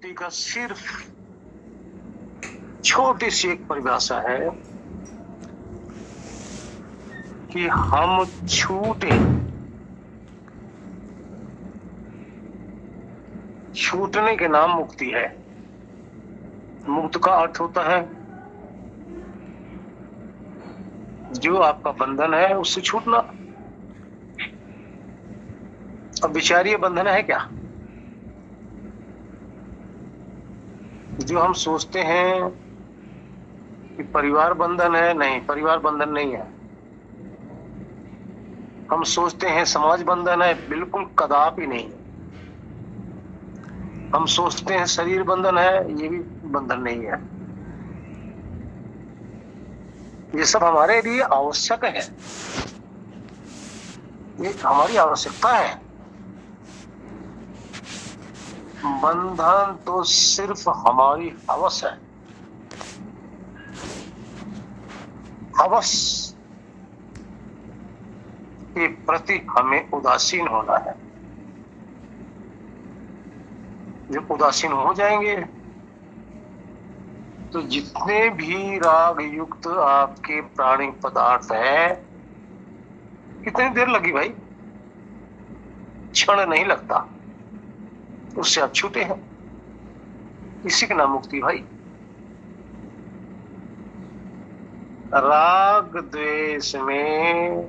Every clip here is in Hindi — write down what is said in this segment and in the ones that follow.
मुक्ति का सिर्फ छोटी सी एक परिभाषा है कि हम छूटे। छूटने के नाम मुक्ति है। मुक्त का अर्थ होता है जो आपका बंधन है उससे छूटना। अब विचारीय बंधन है क्या? जो हम सोचते हैं कि परिवार बंधन है, नहीं, परिवार बंधन नहीं है। हम सोचते हैं समाज बंधन है, बिल्कुल कदापि नहीं। हम सोचते हैं शरीर बंधन है, ये भी बंधन नहीं है। ये सब हमारे लिए आवश्यक है, ये हमारी आवश्यकता है। बंधन तो सिर्फ हमारी हवस है। हवस के प्रति हमें उदासीन होना है। जब उदासीन हो जाएंगे तो जितने भी राग युक्त आपके प्राणिक पदार्थ है, कितनी देर लगी भाई? क्षण नहीं लगता, उससे आप छूटे हैं। इसी का नाम मुक्ति भाई। राग द्वेष में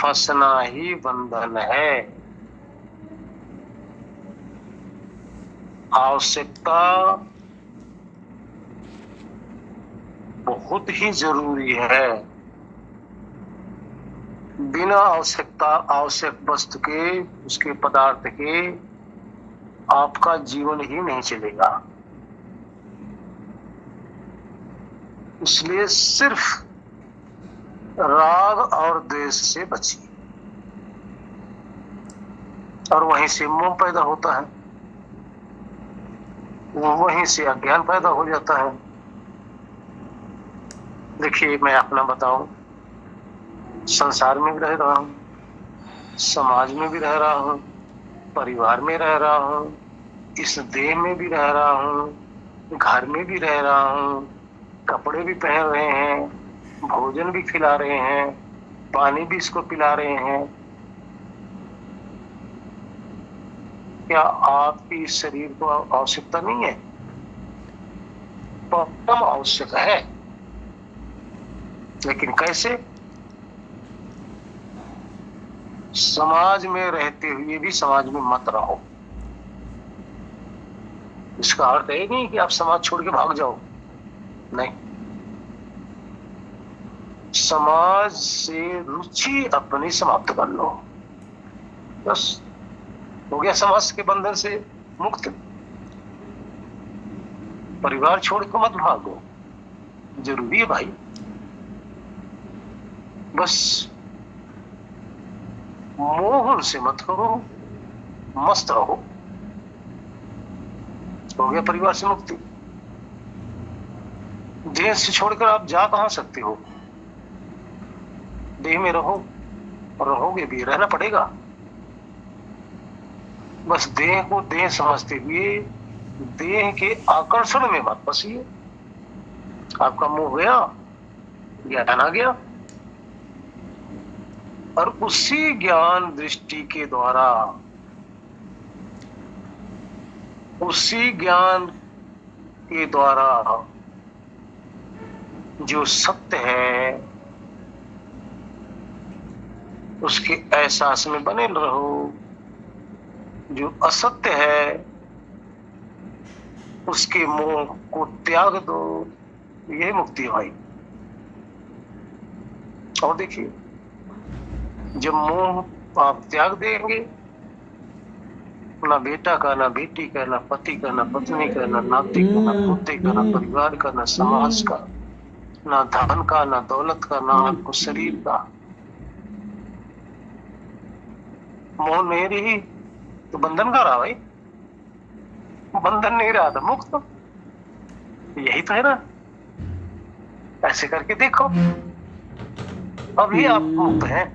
फंसना ही बंधन है। आवश्यकता बहुत ही जरूरी है। बिना आवश्यक वस्तु के, उसके पदार्थ के आपका जीवन ही नहीं चलेगा। इसलिए सिर्फ राग और द्वेष से बचिए। और वहीं से मोह पैदा होता है, वहीं से अज्ञान पैदा हो जाता है। देखिए, मैं अपना बताऊं, संसार में भी रह रहा हूं, समाज में भी रह रहा हूं, परिवार में रह रहा हूं, इस देह में भी रह रहा हूं, घर में भी रह रहा हूं, कपड़े भी पहन रहे हैं, भोजन भी खिला रहे हैं, पानी भी इसको पिला रहे हैं। क्या आपकी इस शरीर को आवश्यकता नहीं है? परम आवश्यक है। लेकिन कैसे? समाज में रहते हुए भी समाज में मत रहो। इसका अर्थ है नहीं कि आप समाज छोड़ के भाग जाओ, नहीं। समाज से रुचि अपनी समाप्त कर लो, बस हो गया समाज के बंधन से मुक्त। परिवार छोड़ के मत भागो, जरूरी है भाई। बस मोहन से मत करो, मस्त रहो, हो गया परिवार से मुक्ति। देह से छोड़कर आप जा कहां सकते हो? देह में रहो, और रहोगे भी, रहना पड़ेगा। बस देह को देह समझते हुए देह के आकर्षण में मत फंसिए। आपका मोह गया, ज्ञान आ गया, और उसी ज्ञान दृष्टि के द्वारा, उसी ज्ञान के द्वारा जो सत्य है उसके एहसास में बने रहो। जो असत्य है उसके मोह को त्याग दो। यही मुक्ति है भाई। और देखिए, जब मोह आप त्याग देंगे, ना बेटा का, ना बेटी का, ना पति का, ना पत्नी का, ना नाती का, ना पोते का, ना परिवार का, ना समाज का, ना धन का, ना दौलत का, ना आपको शरीर का। मोह नहीं रही तो बंधन का रहा भाई। बंधन नहीं रहा था मुक्त। यही तो है ना। ऐसे करके देखो, अभी आप मुक्त हैं।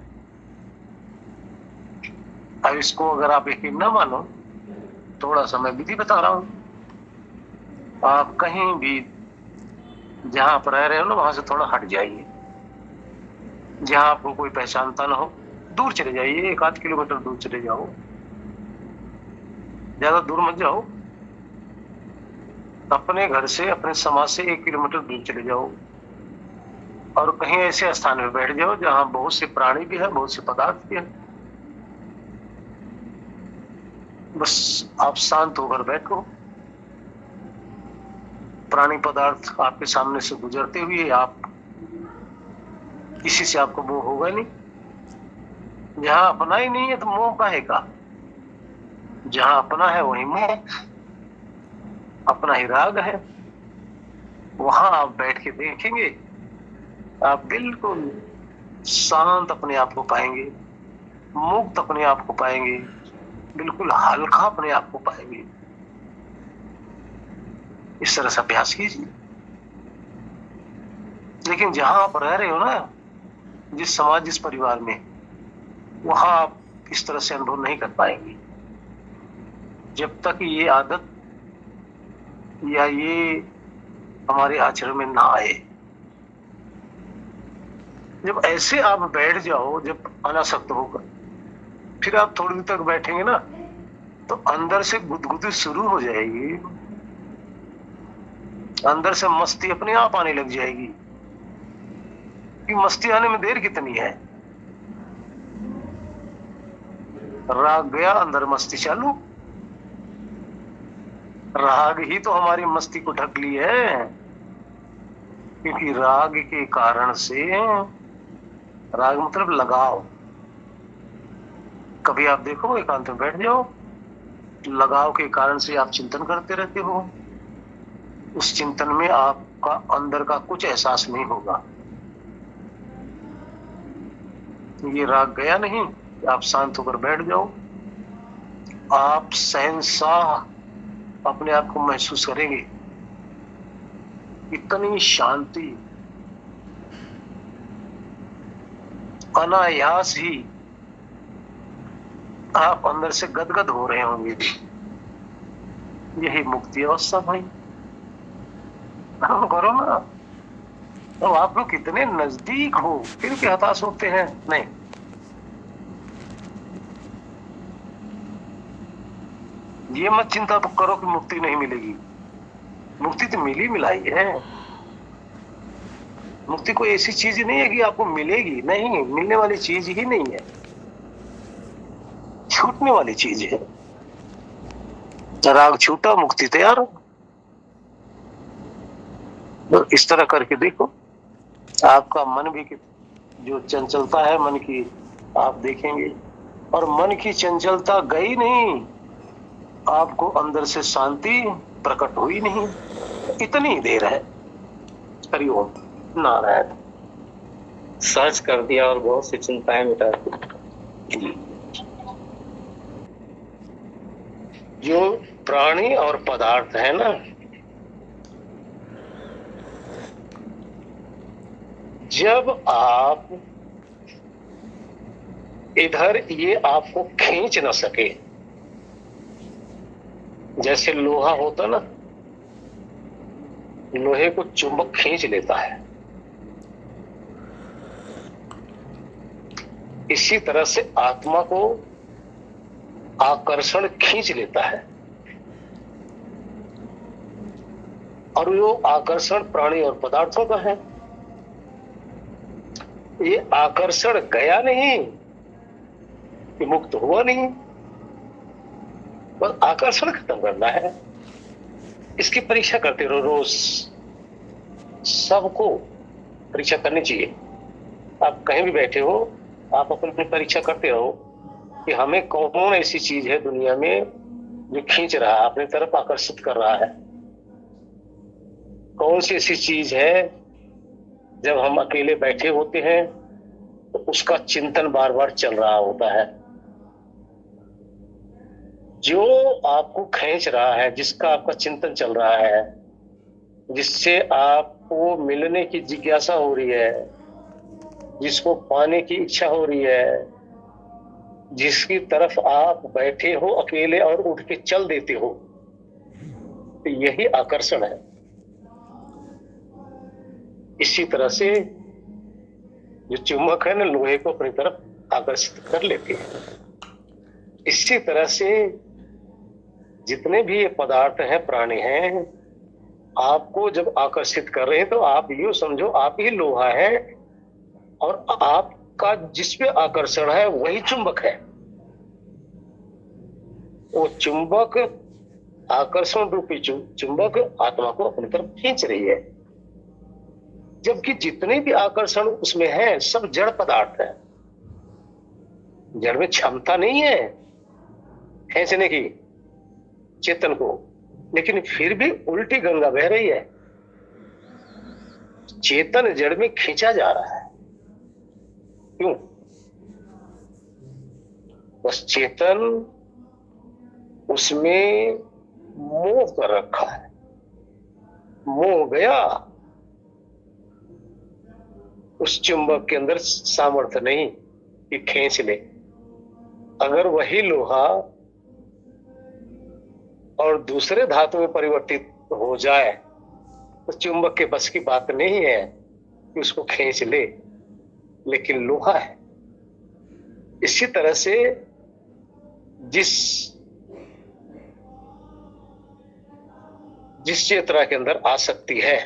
अब इसको अगर आप यकीन ना मानो, थोड़ा सा मैं विधि बता रहा हूं। आप कहीं भी जहां आप रह रहे हो ना, वहां से थोड़ा हट जाइए। जहां आपको कोई पहचानता ना हो, दूर चले जाइए, 1-8 किलोमीटर दूर चले जाओ, ज्यादा दूर मत जाओ। अपने घर से, अपने समाज से 1 किलोमीटर दूर चले जाओ और कहीं ऐसे स्थान में बैठ जाओ जहां बहुत से प्राणी भी है, बहुत से पदार्थ भी है। बस आप शांत होकर बैठो। प्राणी पदार्थ आपके सामने से गुजरते हुए आप, किसी से आपको मोह होगा नहीं। जहां अपना ही नहीं है तो मोह काहे का? जहां अपना है वही मोह, अपना ही राग है। वहां आप बैठ के देखेंगे, आप बिल्कुल शांत अपने आप को पाएंगे, मुक्त अपने आप को पाएंगे, बिल्कुल हल्का अपने आप को पाएंगे। इस तरह से अभ्यास कीजिए। लेकिन जहां आप रह रहे हो ना, जिस समाज, जिस परिवार में, वहां आप इस तरह से अनुभव नहीं कर पाएंगे जब तक ये आदत या ये हमारे आचरण में ना आए। जब ऐसे आप बैठ जाओ, जब अनासक्त होकर, फिर आप थोड़ी देर तक बैठेंगे ना, तो अंदर से गुदगुदी शुरू हो जाएगी, अंदर से मस्ती अपने आप आने लग जाएगी। कि मस्ती आने में देर कितनी है? राग गया, अंदर मस्ती चालू। राग ही तो हमारी मस्ती को ढक ली है, क्योंकि राग के कारण से, राग मतलब लगाव। कभी आप देखो, एकांत में बैठ जाओ, लगाव के कारण से आप चिंतन करते रहते हो। उस चिंतन में आपका अंदर का कुछ एहसास नहीं होगा। ये राग गया नहीं, आप शांत होकर बैठ जाओ, आप शहंशाह अपने आप को महसूस करेंगे। इतनी शांति, अनायास ही आप अंदर से गदगद हो रहे होंगे। यही मुक्ति अवस्था भाई। करो ना। तो आप लोग कितने नजदीक हो, फिर भी हताश होते हैं। नहीं, ये मत चिंता करो कि मुक्ति नहीं मिलेगी। मुक्ति तो मिली मिलाई है। मुक्ति कोई ऐसी चीज नहीं है कि आपको मिलेगी, नहीं, मिलने वाली चीज ही नहीं है, छूटने वाली चीज है। राग छूटा, मुक्ति तैयार हो। तो इस तरह करके देखो, आपका मन भी, जो चंचलता है मन की, आप देखेंगे। और मन की चंचलता गई नहीं, आपको अंदर से शांति प्रकट हुई नहीं। इतनी देर है। हरिओम नारायण। सहज कर दिया और बहुत सी चिंताएं मिटा दी। जो प्राणी और पदार्थ है ना, जब आप इधर ये आपको खींच ना सके, जैसे लोहा होता ना, लोहे को चुंबक खींच लेता है, इसी तरह से आत्मा को आकर्षण खींच लेता है। और वो आकर्षण प्राणी और पदार्थों का है। ये आकर्षण गया नहीं कि मुक्त हुआ नहीं, बस आकर्षण खत्म करना है। इसकी परीक्षा करते रहो रोज। सबको परीक्षा करनी चाहिए। आप कहीं भी बैठे हो, आप अपनी परीक्षा करते रहो कि हमें कौन ऐसी चीज है दुनिया में जो खींच रहा है, अपनी तरफ आकर्षित कर रहा है। कौन सी ऐसी चीज है जब हम अकेले बैठे होते हैं तो उसका चिंतन बार बार चल रहा होता है। जो आपको खींच रहा है, जिसका आपका चिंतन चल रहा है, जिससे आपको मिलने की जिज्ञासा हो रही है, जिसको पाने की इच्छा हो रही है, जिसकी तरफ आप बैठे हो अकेले और उठ के चल देते हो, तो यही आकर्षण है। इसी तरह से जो चुंबक है ना, लोहे को अपनी तरफ आकर्षित कर लेती है। इसी तरह से जितने भी ये पदार्थ हैं, प्राणी हैं, आपको जब आकर्षित कर रहे हैं तो आप यूं समझो आप ही लोहा है और आपका जिस पे आकर्षण है वही चुंबक है। वो चुंबक, आकर्षण रूपी चुंबक आत्मा को अपनी तरफ खींच रही है, जबकि जितने भी आकर्षण उसमें है सब जड़ पदार्थ है। जड़ में क्षमता नहीं है खींचने की चेतन को, लेकिन फिर भी उल्टी गंगा बह रही है। चेतन जड़ में खींचा जा रहा है। क्यों? बस चेतन उसमें मोह कर रखा है। मोह गया, उस चुंबक के अंदर सामर्थ्य नहीं कि खींच ले। अगर वही लोहा और दूसरे धातु में परिवर्तित हो जाए तो चुंबक के बस की बात नहीं है कि उसको खींच ले, लेकिन लोहा है। इसी तरह से जिस चेतना के अंदर आसक्ति है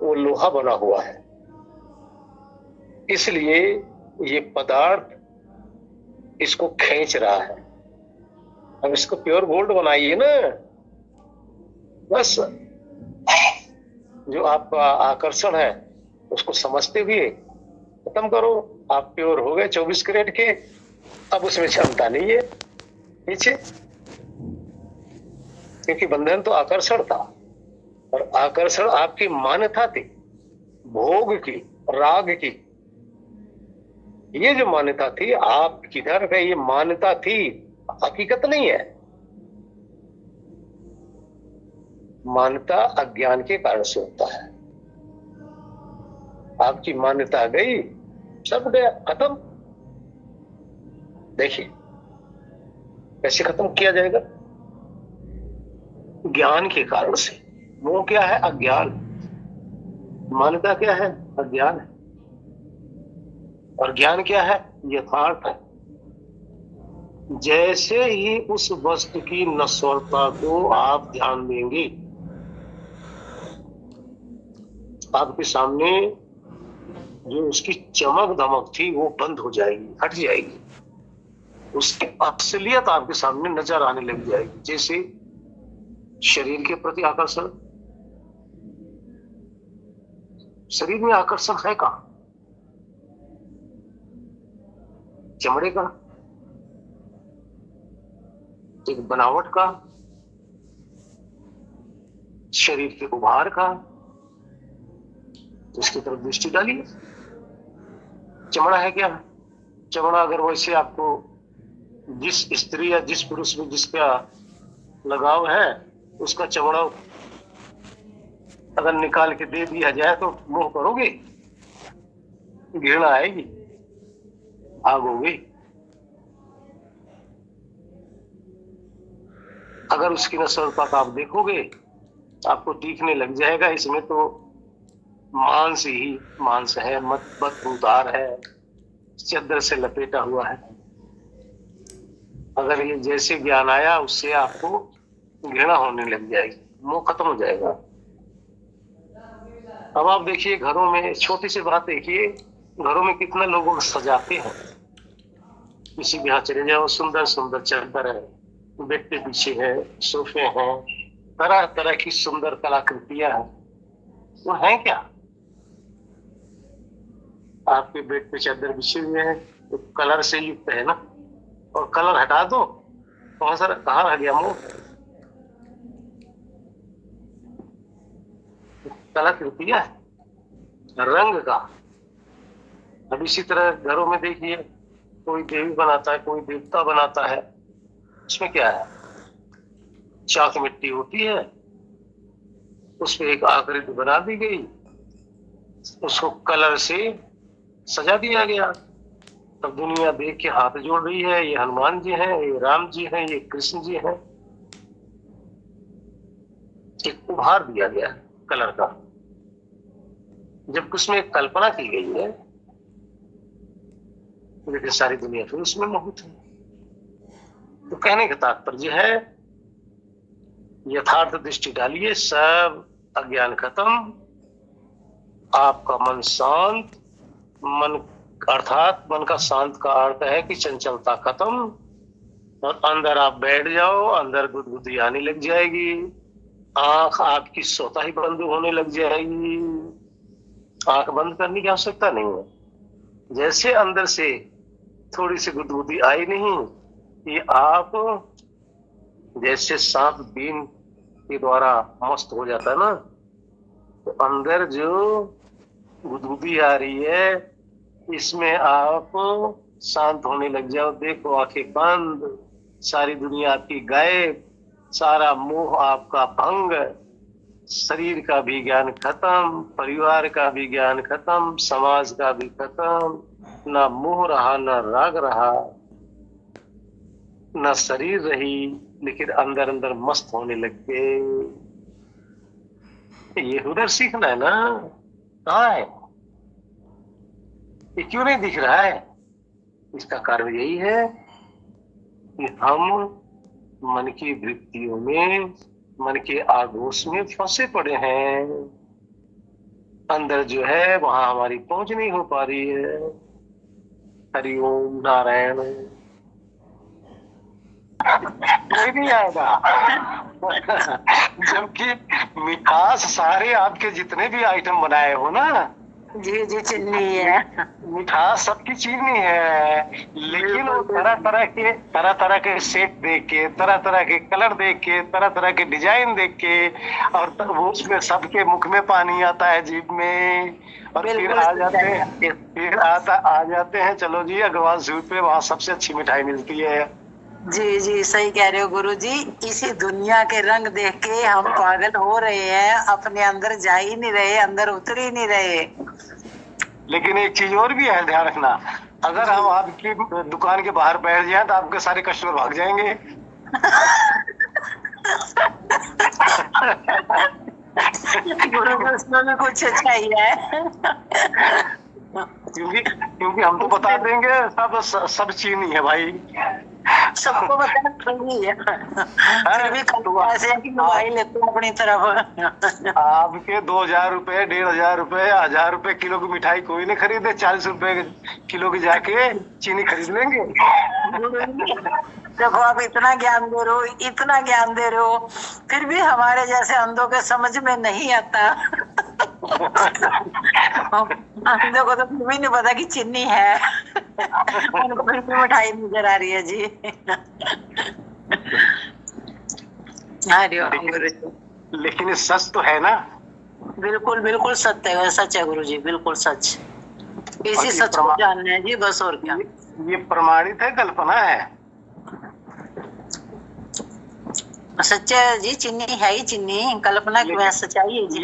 वो लोहा बना हुआ है। इसलिए ये पदार्थ इसको खींच रहा है। अब इसको प्योर गोल्ड बनाइए ना, बस जो आपका आकर्षण है उसको समझते हुए खत्म करो। आप प्योर हो गए 24 कैरेट के, अब उसमें क्षमता नहीं है पीछे, क्योंकि बंधन तो आकर्षण था और आकर्षण आपकी मान्यता थी, भोग की, राग की। ये जो मान्यता थी आप किधर है, ये मान्यता थी, हकीकत नहीं है। मान्यता अज्ञान के कारण से होता है। आपकी मान्यता गई, सब गया, खत्म। देखिए कैसे खत्म किया जाएगा? ज्ञान के कारण से। वो क्या है? अज्ञान। मान्यता क्या है? अज्ञान है। और ज्ञान क्या है? यथार्थ है। जैसे ही उस वस्तु की नश्वरता को आप ध्यान देंगे, आपके सामने जो उसकी चमक धमक थी वो बंद हो जाएगी, हट जाएगी। उसकी असलियत आपके सामने नजर आने लग जाएगी। जैसे शरीर के प्रति आकर्षण, शरीर में आकर्षण है कहां? चमड़े का, एक बनावट का, शरीर के उभार का, उसकी तरफ दृष्टि डालिए। चमड़ा है क्या? चमड़ा अगर वैसे आपको जिस स्त्री या जिस पुरुष में जिसका लगाव है उसका चमड़ा अगर निकाल के दे दिया जाए तो मोह करोगे? घृणा आएगी, भागोगे। अगर उसकी नश्वरता का आप देखोगे आपको दिखने लग जाएगा इसमें तो मांस ही मांस है, बदबूदार है, चद्दर से लपेटा हुआ है। अगर ये जैसे ज्ञान आया उससे आपको घृणा होने लग जाएगी, मोह खत्म हो जाएगा। अब आप देखिए घरों में, छोटी सी बात देखिए, घरों में कितना लोगों को सजाते हैं। किसी के यहाँ चले जाओ, सुंदर सुंदर चादर है, बेड पे पीछे है, सोफे हैं, तरह तरह की सुंदर कलाकृतियां हैं। वो है क्या? आपके बेड पे चादर बिछे हुए हैं तो कलर से युक्त है ना, और कलर हटा दो कौन सा, कहाँ रह गया मोह? कलाकृतियां है, रंग का। अब इसी तरह घरों में देखिए, कोई देवी बनाता है, कोई देवता बनाता है, उसमें क्या है? चाक मिट्टी होती है, उस पर एक आकृति बना दी गई, उसको कलर से सजा दिया गया। तब दुनिया देख के हाथ जोड़ रही है, ये हनुमान जी हैं, ये राम जी हैं, ये कृष्ण जी हैं। एक उभार दिया गया है कलर का। जब उसमें एक कल्पना की गई है, लेकिन सारी दुनिया फिर उसमें मोहित है। तो कहने का तात्पर्य है, यथार्थ दृष्टि डालिए, सब अज्ञान खत्म, आपका मन शांत, मन अर्थात मन का शांत का अर्थ है कि चंचलता खत्म, और अंदर आप बैठ जाओ, अंदर गुदगुदी आने लग जाएगी, आंख आपकी स्वतः ही बंद होने लग जाएगी, आंख बंद करने की आवश्यकता नहीं है। जैसे अंदर से थोड़ी सी गुदगुदी आई नहीं, ये आप जैसे सांप बीन के द्वारा मस्त हो जाता है ना, तो अंदर जो गुदगुदी आ रही है, इसमें आप शांत होने लग जाओ। देखो आंखें बंद, सारी दुनिया आपकी गायब, सारा मोह आपका भंग, शरीर का भी ज्ञान खत्म, परिवार का भी ज्ञान खत्म, समाज का भी खत्म, ना मोह रहा, ना राग रहा, ना शरीर रही, लेकिन अंदर अंदर मस्त होने लग गए। ये उधर सीखना है ना, कहाँ है? ये क्यों नहीं दिख रहा है? इसका कारण यही है कि हम मन की वृत्तियों में, मन के आगोश में फंसे पड़े हैं। अंदर जो है वहां हमारी पहुंच नहीं हो पा रही है। हरिओम नारायण। कोई नहीं आएगा। जबकि मिठास सारे आपके जितने भी आइटम बनाए हो ना, जी जी चीनी है, मिठास सबकी चीनी है, लेकिन वो तरह तरह के सेट देख के, तरह तरह के कलर देख के, तरह तरह के डिजाइन देख के, और वो उसमें सबके मुख में पानी आता है, जीभ में, और फिर आ जाते हैं चलो जी अग्रवाल स्वीट पे, वहाँ सबसे अच्छी मिठाई मिलती है। जी जी सही कह रहे हो गुरु जी। इसी दुनिया के रंग देख के हम पागल हो रहे हैं, अपने अंदर जा ही नहीं रहे, अंदर उतर ही नहीं रहे। लेकिन एक चीज और भी है, ध्यान रखना, अगर हम आपकी दुकान के बाहर बैठ जाएं तो आपके सारे कस्टमर भाग जाएंगे। गुरु जी उसमें भी कुछ अच्छाई है। क्योंकि हम तो बता देंगे सब चीनी है भाई, सबको बताना सही है, फिर भी ऐसे है कि मोबाइल लेते हैं अपनी तरफ। आपके 2000 रुपए, 1500 रुपए, 1000 रुपए किलो की मिठाई कोई नहीं खरीदे, 40 रुपए किलो की जाके चीनी खरीद लेंगे। देखो आप इतना ज्ञान दे रहे हो, इतना ज्ञान दे रहे हो, फिर भी हमारे जैसे अंधों के समझ में नहीं आता। अंधों को तो फिर भी नहीं पता कि चीनी है, उनको फिर भी मिठाई नजर आ रही है जी। हरिओम गुरु जी। लेकिन ये सच तो है ना? बिल्कुल बिल्कुल सत्य है, सच है गुरु जी, बिल्कुल सच। इसी सच को जानना है जी, बस और क्या। ये प्रमाणित है, कल्पना है? सच्चा है जी, चीनी है ही चीनी, कल्पना की वह सच्चाई है जी।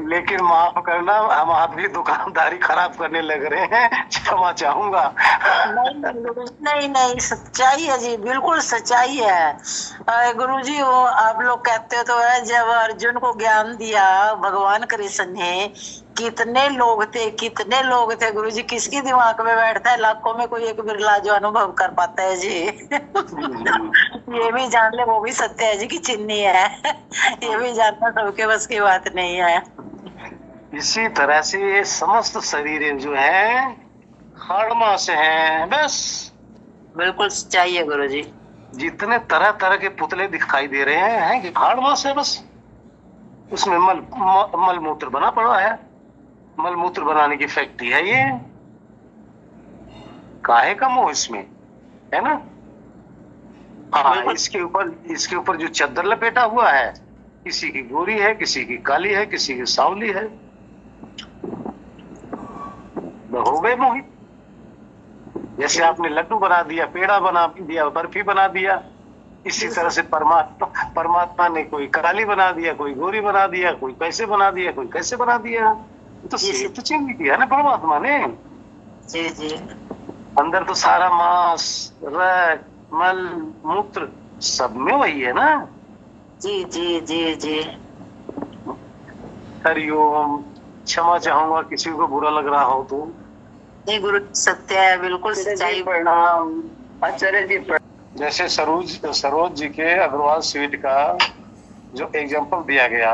लेकिन माफ करना, हम आपकी दुकानदारी खराब करने लग रहे हैं, क्षमा चाहूंगा। नहीं नहीं सच्चाई है जी, बिल्कुल सच्चाई है। गुरुजी वो आप लोग कहते तो है, जब अर्जुन को ज्ञान दिया भगवान कृष्ण ने, कितने लोग थे गुरुजी, किसकी दिमाग में बैठता है? लाखों में कोई एक बिरला जो अनुभव कर पाता है जी। ये भी जान ले, वो भी सत्य है जी कि चिन्नी है, ये भी जानना सबके बस की बात नहीं है। इसी तरह से ये समस्त शरीरें जो है खड़मा से हैं, बस। बिल्कुल सच्चाई है गुरुजी। जितने तरह तरह के पुतले दिखाई दे रहे हैं कि खड़मा से, बस उसमें मल मूत्र बना पड़ा है, मल मूत्र बनाने की फैक्ट्री है ये। काहे का मोह इसमें है ना? हाँ, इसके ऊपर जो चद्दर लपेटा हुआ है, किसी की गोरी है, किसी की काली है, किसी की सांवली है, हो गए मोहित। जैसे आपने लड्डू बना दिया, पेड़ा बना दिया, बर्फी बना दिया, इसी तरह से परमात्मा ने कोई काली बना दिया, कोई गोरी बना दिया, कोई कैसे बना दिया, कोई कैसे बना दिया। तो सेब तो चीनी दिया ना परमात्मा ने। जी जी। अंदर तो सारा मांस, रक्त, मल, मूत्र सब में वही है ना। जी जी जी जी। हरिओम। क्षमा चाहूंगा किसी को बुरा लग रहा हो तो। नहीं गुरु सत्य है, बिल्कुल सच्चाई। प्रणाम आचार्य जी। जैसे सरोज जी के अग्रवाल स्वीट का जो एग्जाम्पल दिया गया,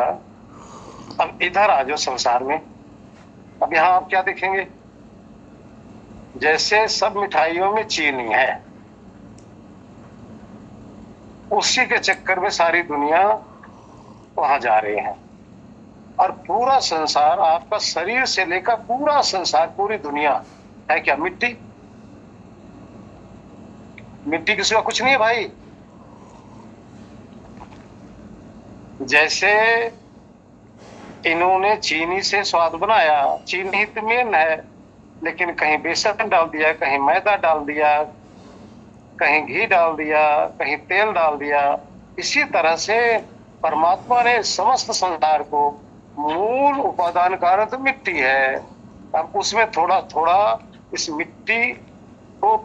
अब इधर आ जाओ संसार में। अब यहाँ आप क्या देखेंगे, जैसे सब मिठाइयों में चीनी है, उसी के चक्कर में सारी दुनिया वहां जा रही है। और पूरा संसार, आपका शरीर से लेकर पूरा संसार, पूरी दुनिया है क्या? मिट्टी। मिट्टी के सिवा कुछ नहीं है भाई। जैसे इन्होंने चीनी से स्वाद बनाया, चीनी तो मेन है, लेकिन कहीं बेसन डाल दिया, कहीं मैदा डाल दिया, कहीं घी डाल दिया, कहीं तेल डाल दिया। इसी तरह से परमात्मा ने समस्त संसार को, मूल उपादान कारण तो मिट्टी है, अब उसमें थोड़ा थोड़ा इस मिट्टी को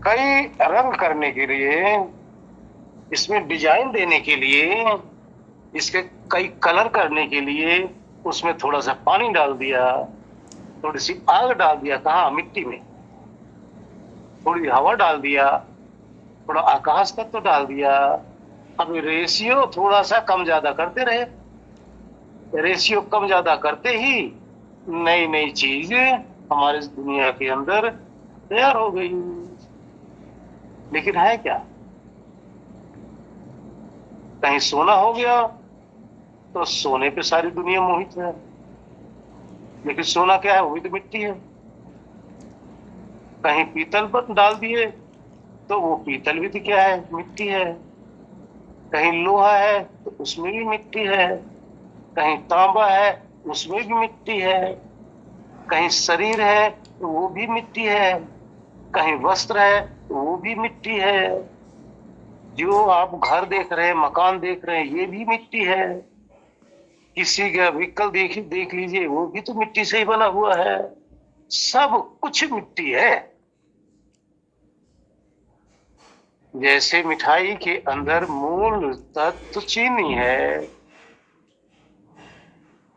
कई रंग करने के लिए, इसमें डिजाइन देने के लिए, इसके कई कलर करने के लिए उसमें थोड़ा सा पानी डाल दिया, थोड़ी सी आग डाल दिया, कहाँ? मिट्टी में। थोड़ी हवा डाल दिया, थोड़ा आकाश तत्व तो डाल दिया। अब रेशियो थोड़ा सा कम ज्यादा करते रहे, रेशियो कम ज्यादा करते ही नई नई चीज हमारे दुनिया के अंदर तैयार हो गई। लेकिन है क्या? कहीं सोना हो गया तो सोने पे सारी दुनिया मोहित है, लेकिन सोना क्या है? वो भी तो मिट्टी है। कहीं पीतल पर डाल दिए तो वो पीतल भी तो क्या है? मिट्टी है। कहीं लोहा है तो उसमें भी मिट्टी है, कहीं तांबा है उसमें भी मिट्टी है, कहीं शरीर है तो वो भी मिट्टी है, कहीं वस्त्र है तो वो भी मिट्टी है, जो आप घर देख रहे हैं, मकान देख रहे हैं, ये भी मिट्टी है। किसी का व्हीकल देख लीजिए, वो भी तो मिट्टी से ही बना हुआ है। सब कुछ मिट्टी है। जैसे मिठाई के अंदर मूल तत्व चीनी है,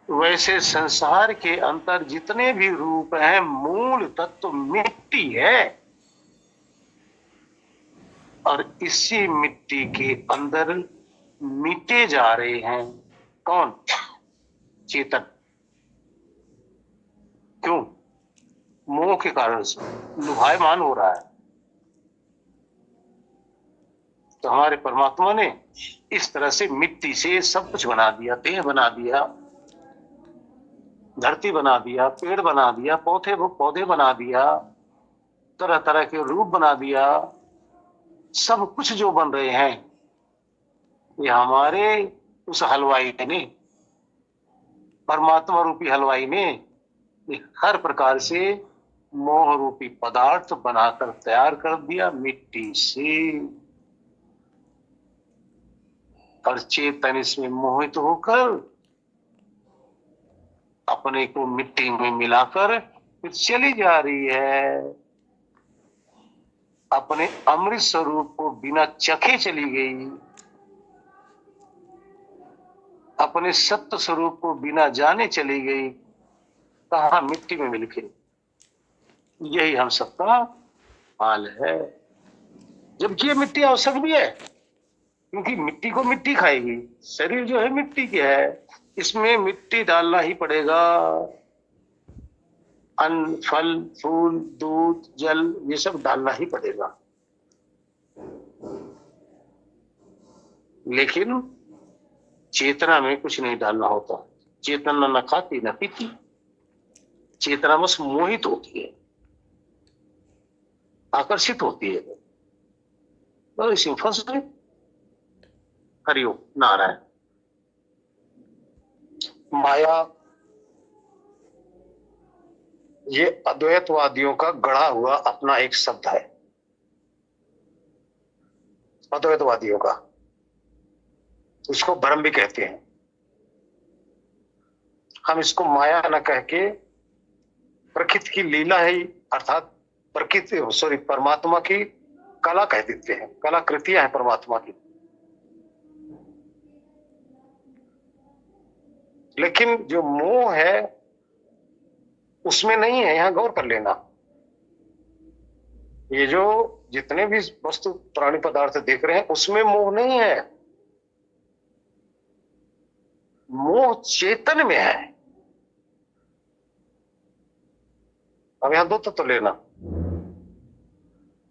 वैसे संसार के अंदर जितने भी रूप हैं, मूल तत्व मिट्टी है। और इसी मिट्टी के अंदर मिटे जा रहे हैं कौन? चेतन। क्यों? मोह के कारण से लुभायमान हो रहा है। तो हमारे परमात्मा ने इस तरह से मिट्टी से सब कुछ बना दिया, देह बना दिया, धरती बना दिया, पेड़ बना दिया, पौधे बना दिया, तरह तरह के रूप बना दिया। सब कुछ जो बन रहे हैं, ये हमारे उस हलवाई ने, परमात्मा रूपी हलवाई ने हर प्रकार से मोह रूपी पदार्थ बनाकर तैयार कर दिया मिट्टी से। और चेतन इसमें मोहित होकर अपने को मिट्टी में मिलाकर फिर चली जा रही है। अपने अमृत स्वरूप को बिना चखे चली गई, अपने सत्य स्वरूप को बिना जाने चली गई। कहा? मिट्टी में मिलके। यही हम सबका हाल है। जबकि ये मिट्टी आवश्यक भी है, क्योंकि मिट्टी को मिट्टी खाएगी। शरीर जो है मिट्टी के है, इसमें मिट्टी डालना ही पड़ेगा। अन्न, फल, फूल, दूध, जल, ये सब डालना ही पड़ेगा। लेकिन चेतना में कुछ नहीं डालना होता। चेतना न खाती न पीती, चेतना बस मोहित होती है, आकर्षित होती है, तो इसी फंस गए। हरिओम नारायण। माया ये अद्वैतवादियों का गढ़ा हुआ अपना एक शब्द है, अद्वैतवादियों का। इसको भ्रम भी कहते हैं। हम इसको माया न कह के प्रकृति की लीला है, अर्थात परमात्मा की कला कह देते हैं। कलाकृतियां हैं परमात्मा की। लेकिन जो मोह है उसमें नहीं है, यहां गौर कर लेना। ये जो जितने भी वस्तु प्राणी पदार्थ देख रहे हैं उसमें मोह नहीं है, मोह चेतन में है। अब यहां दो तत्व लेना,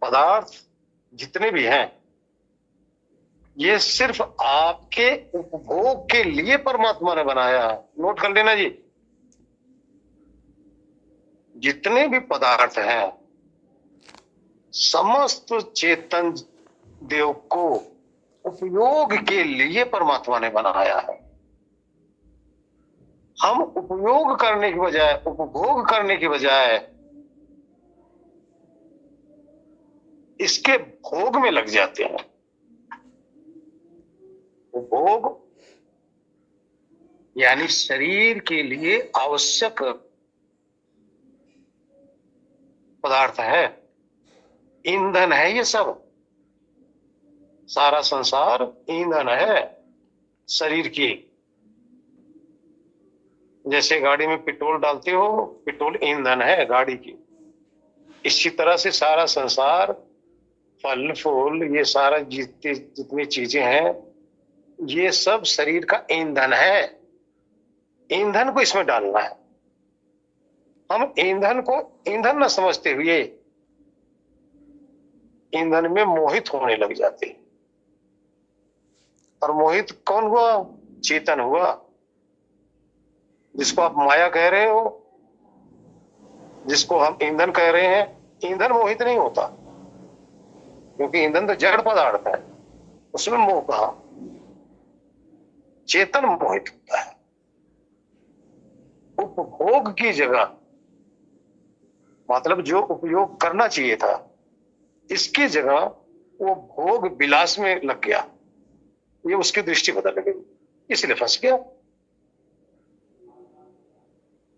पदार्थ जितने भी हैं ये सिर्फ आपके उपभोग के लिए परमात्मा ने बनाया है। नोट कर लेना जी, जितने भी पदार्थ हैं समस्त चेतन देव को उपयोग के लिए परमात्मा ने बनाया है। हम उपयोग करने की बजाय, उपभोग करने की बजाय इसके भोग में लग जाते हैं। उपभोग यानी शरीर के लिए आवश्यक पदार्थ है, ईंधन है, ये सब सारा संसार ईंधन है शरीर की। जैसे गाड़ी में पेट्रोल डालते हो, पेट्रोल ईंधन है गाड़ी की, इसी तरह से सारा संसार, फल फूल, ये सारा जितनी चीजें हैं ये सब शरीर का ईंधन है। ईंधन को इसमें डालना है। हम ईंधन को ईंधन न समझते हुए ईंधन में मोहित होने लग जाते हैं। और मोहित कौन हुआ? चेतन हुआ, जिसको आप माया कह रहे हो, जिसको हम ईंधन कह रहे हैं। ईंधन मोहित नहीं होता, क्योंकि ईंधन तो जड़ पदार्थ है, उसमें मोह कहा। चेतन मोहित होता है। उपभोग की जगह, मतलब जो उपयोग करना चाहिए था, इसकी जगह वो भोग विलास में लग गया। ये उसकी दृष्टि बदल गई, इसलिए फंस गया।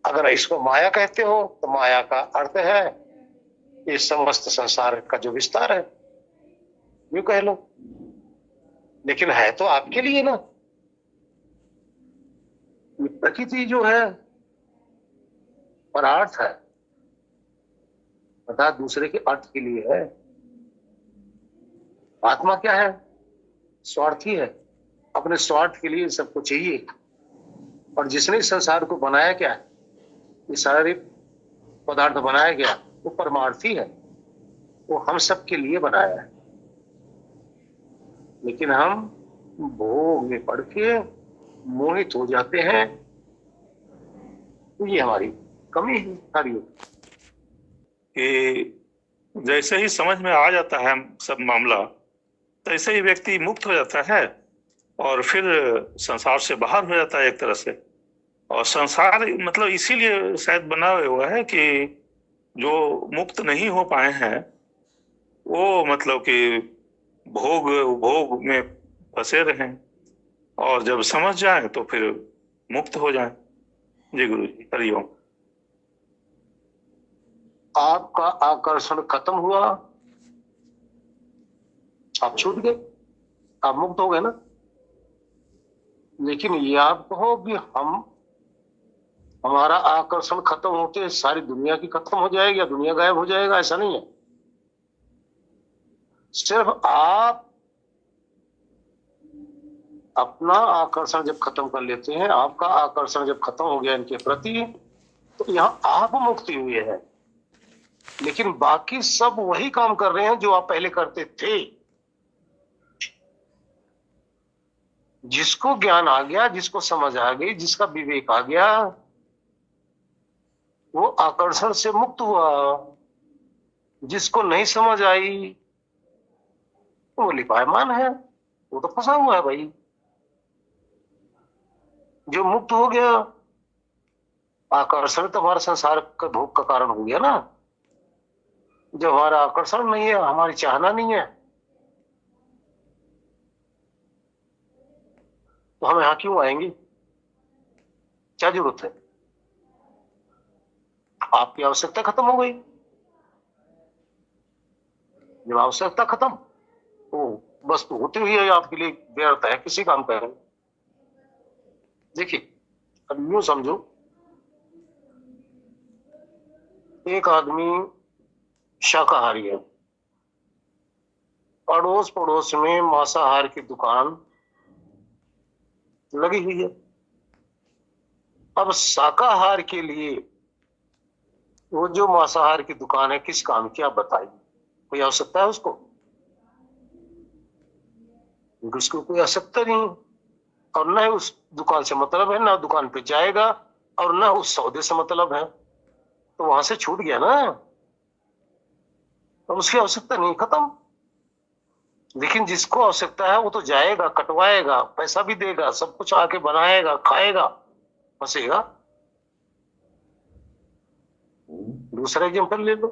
अगर इसको माया कहते हो तो माया का अर्थ है ये समस्त संसार का जो विस्तार है, यूं कह लो। लेकिन है तो आपके लिए ना। प्रकृति जो है परार्थ है, अर्थात दूसरे के अर्थ के लिए है। आत्मा क्या है? स्वार्थी है, अपने स्वार्थ के लिए सबको चाहिए। और जिसने संसार को बनाया क्या है, ये सारे पदार्थ बनाया गया, वो परमार्थी है, वो हम सब के लिए बनाया है। लेकिन हम भोग में पड़ के मोहित हो जाते हैं, तो ये हमारी कमी है सारी। कि जैसे ही समझ में आ जाता है सब मामला, तैसे ही व्यक्ति मुक्त हो जाता है और फिर संसार से बाहर हो जाता है एक तरह से। और संसार मतलब इसीलिए शायद बना हुआ है कि जो मुक्त नहीं हो पाए हैं वो मतलब कि भोग में फंसे रहें, और जब समझ जाए तो फिर मुक्त हो जाए। जी गुरु जी, हरिओम। आपका आकर्षण खत्म हुआ, आप छूट गए, आप मुक्त हो गए ना। लेकिन ये आप कहो कि हमारा आकर्षण खत्म होते सारी दुनिया की खत्म हो जाएगी या दुनिया गायब हो जाएगा, ऐसा नहीं है। सिर्फ आप अपना आकर्षण जब खत्म कर लेते हैं, आपका आकर्षण जब खत्म हो गया इनके प्रति, तो यहां आप मुक्ति हुई है। लेकिन बाकी सब वही काम कर रहे हैं जो आप पहले करते थे। जिसको ज्ञान आ गया, जिसको समझ आ गई, जिसका विवेक आ गया, वो आकर्षण से मुक्त हुआ। जिसको नहीं समझ आई वो लिपायमान है, वो तो फंसा हुआ है भाई। जो मुक्त हो गया, आकर्षण तो हमारे संसार का भोग का कारण हो गया ना। जब हमारा आकर्षण नहीं है, हमारी चाहना नहीं है, तो हम यहां क्यों आएंगे? क्या जरूरत है? आपकी आवश्यकता खत्म हो गई। जब आवश्यकता खत्म, तो वस्तु होती हुई है आपके लिए व्यर्थ है, किसी काम का है। देखिए, अब यूं समझो, एक आदमी शाकाहारी है, अड़ोस पड़ोस में मांसाहार की दुकान लगी हुई है। अब शाकाहार के लिए वो जो मांसाहार की दुकान है किस काम की, आप बताइए? कोई आवश्यकता है उसको? उसको कोई आवश्यकता नहीं, और न उस दुकान से मतलब है, ना दुकान पे जाएगा, और ना उस सौदे से मतलब है, तो वहां से छूट गया ना, तो उसकी आवश्यकता नहीं, खत्म। लेकिन जिसको आवश्यकता है वो तो जाएगा, कटवाएगा, पैसा भी देगा, सब कुछ आके बनाएगा, खाएगा, फंसेगा। दूसरा एग्जाम्पल ले लो,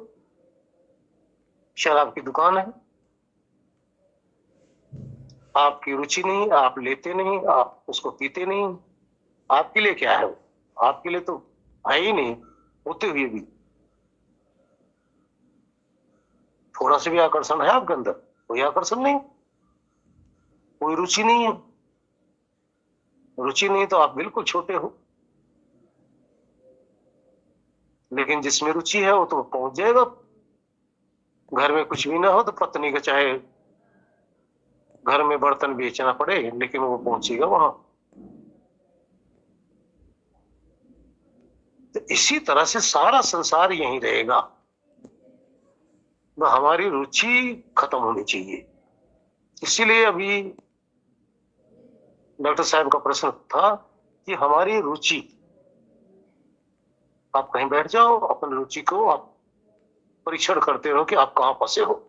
शराब की दुकान है, आपकी रुचि नहीं, आप लेते नहीं, आप उसको पीते नहीं, आपके लिए क्या है वो? आपके लिए तो है ही नहीं, होते हुए भी थोड़ा सा भी आकर्षण है आपके अंदर? कोई आकर्षण नहीं, कोई रुचि नहीं है। रुचि नहीं तो आप बिल्कुल छोटे हो, लेकिन जिसमें रुचि है वो तो पहुंच जाएगा। घर में कुछ भी ना हो तो पत्नी का चाहे घर में बर्तन बेचना पड़े, लेकिन वो पहुंचेगा वहां। तो इसी तरह से सारा संसार यहीं रहेगा। तो हमारी रुचि खत्म होनी चाहिए। इसीलिए अभी डॉक्टर साहब का प्रश्न था कि हमारी रुचि, आप कहीं बैठ जाओ, अपनी रुचि को आप परीक्षण करते रहो कि आप कहां फंसे हो,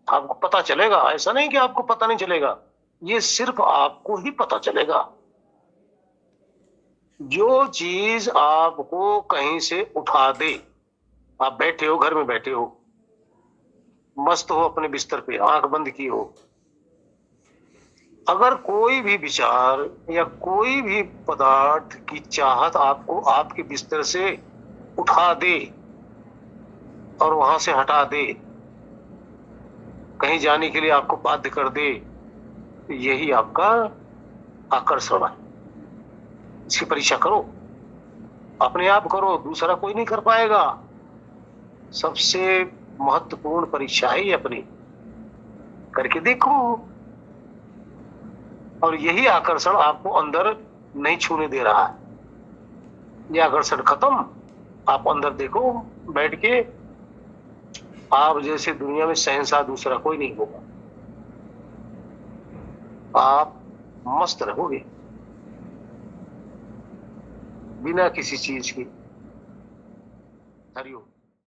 आपको पता चलेगा। ऐसा नहीं कि आपको पता नहीं चलेगा, ये सिर्फ आपको ही पता चलेगा। जो चीज आपको कहीं से उठा दे, आप बैठे हो, घर में बैठे हो, मस्त हो अपने बिस्तर पे, आंख बंद की हो, अगर कोई भी विचार या कोई भी पदार्थ की चाहत आपको आपके बिस्तर से उठा दे और वहां से हटा दे, कहीं जाने के लिए आपको बाध्य कर दे, तो यही आपका आकर्षण है। इसकी परीक्षा करो, अपने आप करो, दूसरा कोई नहीं कर पाएगा। सबसे महत्वपूर्ण परीक्षा है ये, अपनी करके देखो। और यही आकर्षण आपको अंदर नहीं छूने दे रहा है। ये आकर्षण खत्म, आप अंदर देखो बैठ के, आप जैसे दुनिया में शहंशाह दूसरा कोई नहीं होगा। आप मस्त रहोगे बिना किसी चीज की। हरिओम।